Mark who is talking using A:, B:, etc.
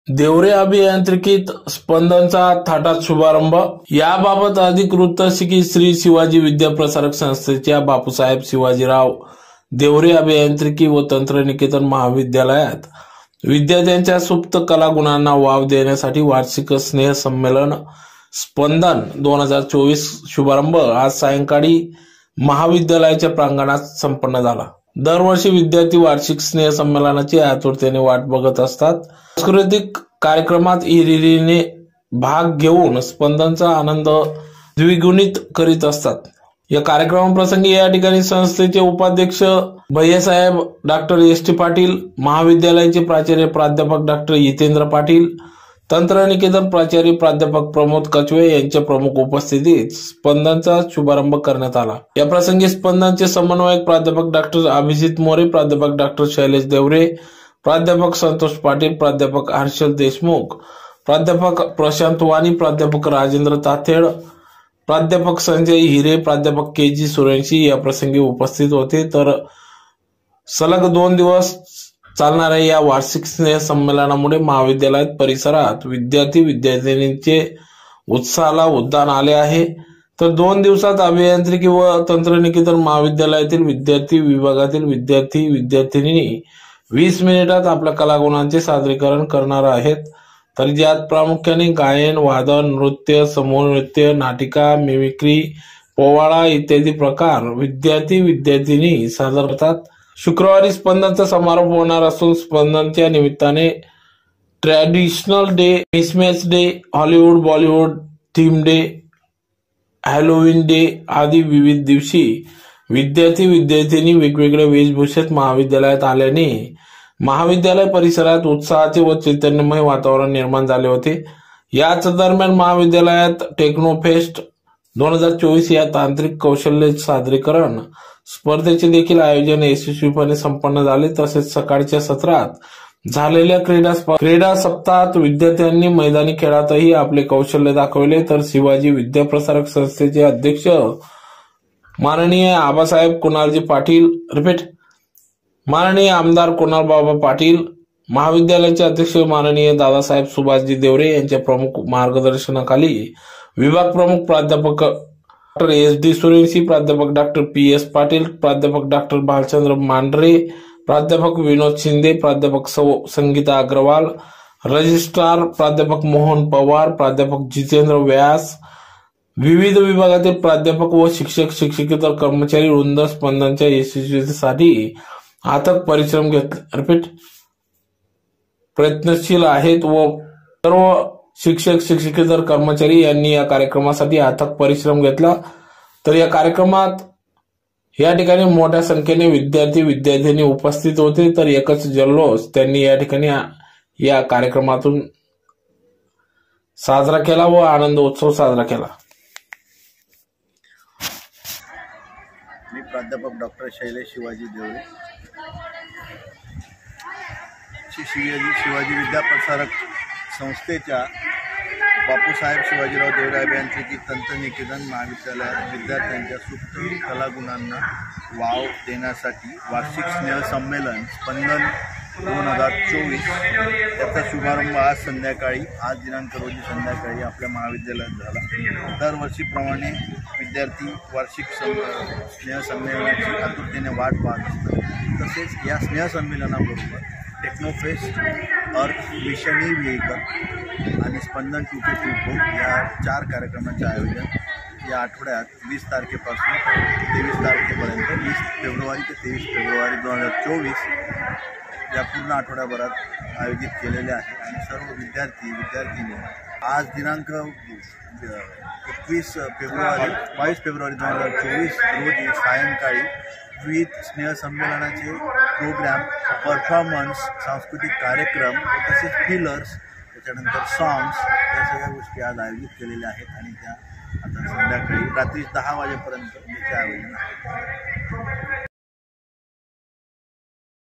A: देवरे अभियांत्रिकीत स्पंदनचा थाटात शुभारंभ। याबाबत अधिक वृत्त श्री शिवाजी विद्याप्रसारक संस्थेच्या बापूसाहेब शिवाजीराव देवरे अभियांत्रिकी व तंत्रनिकेतन महाविद्यालयात विद्यार्थ्यांच्या सुप्त कलागुणांना वाव देण्यासाठी वार्षिक स्नेहसंमेलन स्पंदन 2024 शुभारंभ आज सायंकाळी महाविद्यालयाच्या प्रांगणात संपन्न झाला। दरवर्षी विद्यार्थी वार्षिक स्नेहसंमेलनाची आतुरतेने वाट बघत असतात। सांस्कृतिक कार्यक्रमात हिरिरीने भाग घेऊन स्पंदनचा आनंद द्विगुणित करीत असतात। या कार्यक्रमाप्रसंगी या ठिकाणी संस्थेचे उपाध्यक्ष Bhaiyasaheb doctor S T Patil, महाविद्यालयाचे प्राचार्य प्राध्यापक डॉक्टर हितेंद्र पाटील, तंत्रनिकेतन प्राचार्य प्राध्यापक प्रमोद कचवे यांच्या प्रमुख उपस्थितीत स्पंदनचा शुभारंभ करण्यात आला। या प्रसंगी स्पंदनचे समन्वयक प्राध्यापक डॉक्टर अभिजित मोरे, प्राध्यापक डॉक्टर शैलेश देवरे, प्राध्यापक संतोष पाटील, प्राध्यापक हर्षल देशमुख, प्राध्यापक प्रशांत वाणी, प्राध्यापक राजेंद्र तातेड, प्राध्यापक संजय हिरे, प्राध्यापक के जी सुरेंशी या प्रसंगी उपस्थित होते। तर सलग 2 दिवस चालणाऱ्या या वार्षिक स्नेह संमेलनामुळे महाविद्यालयात परिसरात विद्यार्थी विद्यार्थिनींचे उत्साहाला उधाण आले आहे। तर 2 दिवसात अभियांत्रिकी व तंत्रनिकेतन महाविद्यालयातील विद्यार्थी विभागातील विद्यार्थी विद्यार्थिनी 20 मिनिटात आपल्या कलागुणांचे सादरीकरण करणार आहेत। तर ज्यात प्रामुख्याने गायन, वादन, नृत्य, समूह नृत्य, नाटिका, मिमिक्री, पोवाडा इत्यादी प्रकार विद्यार्थी विद्यार्थिनी सादर करतात। शुक्रवारी स्पंदनचा समारोप होणार असून स्पंदनच्या निमित्ताने traditional day, mismatch day, Hollywood Bollywood theme day, Halloween day आदी विविध दिवशी विद्यार्थी विद्यार्थिनी वेगवेगळ्या वेशभूषेत महाविद्यालयात आल्याने महाविद्यालय परिसरात उत्साहाचे व चैतन्यमय वातावरण निर्माण झाले होते। याच दरम्यान महाविद्यालयात टेक्नोफेस्ट 2024 या तांत्रिक कौशल्य सादरीकरण स्पर्धेचे देखील आयोजन यशस्वीपणे संपन्न झाले। तसेच सकाळच्या सत्रात झालेल्या क्रीडा सप्ताहात विद्यार्थ्यांनी मैदानी खेळातही आपले कौशल्य दाखवले। तर शिवाजी विद्याप्रसारक संस्थेचे अध्यक्ष माननीय आबासाहेब कुणालजी पाटील माननीय आमदार कुणालबाबा पाटील, महाविद्यालयाचे अध्यक्ष माननीय दादासाहेब सुभाषजी देवरे यांच्या प्रमुख मार्गदर्शनाखाली विभाग प्रमुख प्राध्यापक डॉक्टर एस डी सुरेंशी, प्राध्यापक डॉक्टर पी एस पाटील, प्राध्यापक डॉक्टर भालचंद्र मांढरे, प्राध्यापक विनोद शिंदे, प्राध्यापक संगीता अग्रवाल, रजिस्ट्रार प्राध्यापक मोहन पवार, प्राध्यापक जितेंद्र व्यास, विविध विभागातील प्राध्यापक व शिक्षक शिक्षकेतर कर्मचारी वृंद स्पंदनच्या यशस्वीतेसाठी अथक परिश्रम प्रयत्नशील आहेत व सर्व शिक्षक शिक्षकेतर कर्मचारी यांनी या कार्यक्रमासाठी अथक परिश्रम घेतला। तर या कार्यक्रमात या ठिकाणी मोठ्या संख्येने विद्यार्थी विद्यार्थिनी उपस्थित होते। तर एकच जल्लोष त्यांनी या ठिकाणी या कार्यक्रमातून साजरा केला व आनंद उत्सव साजरा केला।
B: मी प्राध्यापक डॉक्टर शैलेश शिवाजी देवरे, शिवाजी विद्याप्रसारक संस्थेच्या बापूसाहेब शिवाजीराव देवरे अभियांत्रिकी तंत्रनिकेतन महाविद्यालयात विद्यार्थ्यांच्या सुप्त कलागुणांना वाव देण्यासाठी वार्षिक स्नेहसंमेलन स्पंदन 2024 याचा शुभारंभ आज दिनांक रोजी संध्याकाळी आपल्या महाविद्यालयात झाला। दरवर्षीप्रमाणे विद्यार्थी वार्षिक स्नेहसंमेलनाची आतुरतेने वाट पाहत असतात। तसेच या स्नेहसंमेलनाबरोबर टेक्नोफेस्ट, अर्थ मिशन व्हेकल आणि स्पंदन 2K24 या 4 कार्यक्रमांचे आयोजन या आठवड्यात 20 तारखेपासून 23 तारखेपर्यंत 20 फेब्रुवारी ते 23 फेब्रुवारी 2024 या पूर्ण आठवड्याभरात आयोजित केलेले आहे। आणि सर्व विद्यार्थी विद्यार्थिनी आज दिनांक 22 फेब्रुवारी 2024 रोजी सायंकाळी विविध स्नेहसंमेलनाचे प्रोग्राम, परफॉर्मन्स, सांस्कृतिक कार्यक्रम तसेच फिलर्स, त्याच्यानंतर सॉंग्स या सगळ्या गोष्टी आज आयोजित केलेल्या आहेत आणि त्या आता संध्याकाळी रात्री 10 वाजेपर्यंत त्याचे आयोजन आहे।